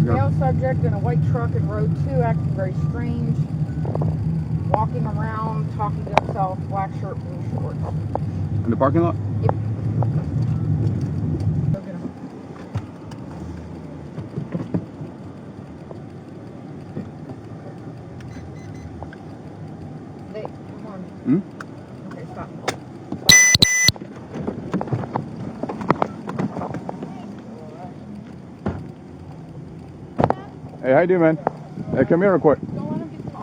Male subject in a white truck in row 2 acting very strange. Walking around, talking to himself, black shirt, blue shorts. In the parking lot? Yep. Hey, come on. Okay, stop. Hey, how you doing, man? Hey, come here real quick.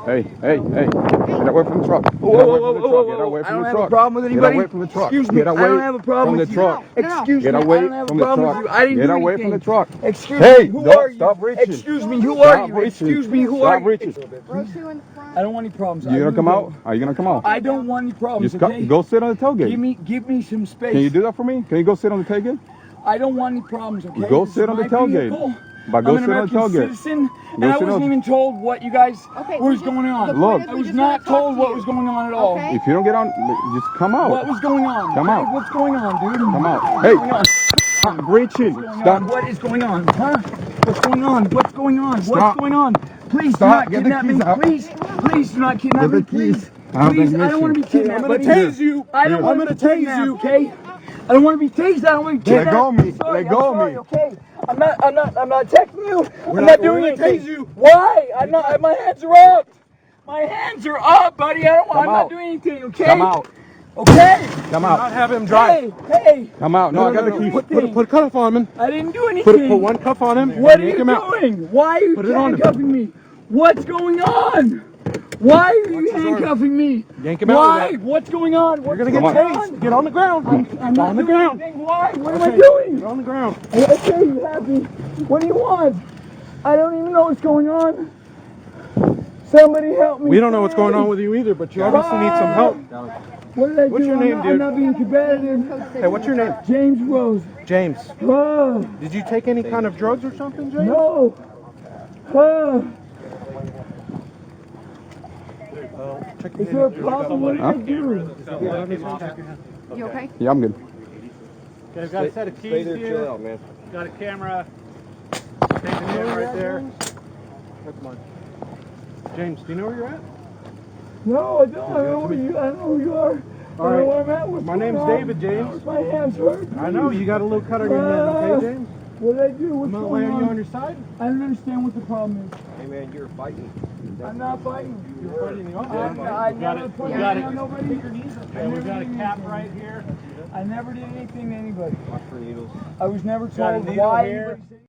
Hey. Get away from the truck. Get away from the truck. Get away from the truck. I don't have a problem with anybody. Get away from the truck. Excuse me. Get away I don't have a problem from with the you. truck. Excuse Get me. away I don't have from a the problem truck. with you. I didn't Get do away anything. from the truck. Excuse Hey, me. Who are you? Stop reaching. Excuse me. Who are you? Excuse me. Who are Stop you? reaching. Row 2 in the front. I don't want any problems. You gonna come out? Are you gonna come out? I don't want any problems. Just Okay? go sit on the tailgate. Give me some space. Can you do that for me? Can you go sit on the tailgate? I don't want any problems. Okay? Go This sit is on the my tailgate. vehicle. But go I'm an sit on the American tailgate. citizen, and Go I sit wasn't on- even told what you guys was going on. Look. I was not told what was going on at all. Okay. If you don't get on, just come out. What was going on? Come out. What's going on, dude? Come out. What's Hey. going on? Stop reaching. What's going on? Stop. What is going on? Huh? What's going on? What's going on? Stop. What's going on? Please Stop. do Get not the kidnap me. keys out. Please do not kidnap Get me. the keys. Please. I have Please. I don't permission. want to be kidnapped. I'm gonna buddy. tase you. I don't Here. want I'm to gonna be tase kidnapped, you. okay? I don't want to be tased. I don't want to be Let kidnapped. go of me. I'm sorry, Let go of I'm sorry, me. okay? I'm not attacking you. I'm not doing We're gonna anything. tase you. Why? I'm not. My hands are up. My hands are up, buddy. I'm Come not out. doing anything, okay? Come out. Okay. Come Not out. have him drive. Hey. Come out. No, I got the no, keys. no. Put a cuff on him. I didn't do anything. Put one cuff on him. What are yank you him out. doing? Why are you Put it on him. handcuffing me? What's going on? Why are you his arm. handcuffing me? Yank him out Why? with that. What's going on? You're What's gonna get going tased. on? Get on the ground. I'm on the not doing ground. anything. Why? What am I Okay. doing? Get on the ground. Okay, you have me. What do you want? I don't even know what's going on. Somebody help me. We don't know what's going on please. with you either, but you obviously need some help. What did I What's do? your name, I'm dude? not being competitive. Hey, what's your name? James Rose. James. Oh, Did you take any kind of drugs or something, James? no. Oh. Check Is there a problem? What did I do? You okay? Yeah, I'm good. Okay, I've got a set of keys here. man. Got a camera. Taking it right there. Come on. James, do you know where you're at? No, I don't. I don't know who you are. I don't know where I'm at. What's My going name's on? David, James. My hands hurt. I know, you got a little cut on your hand, okay, James? What did I do? What's I'm gonna going lay on? you on your side. I don't understand what the problem is. Hey, man, you're fighting. I'm not fighting. You're fighting the I officer. never put we my got hand it. on nobody. Okay, we've got a cap right here. I never did anything to anybody. Watch for needles. I was never Got a told needle why here. anybody said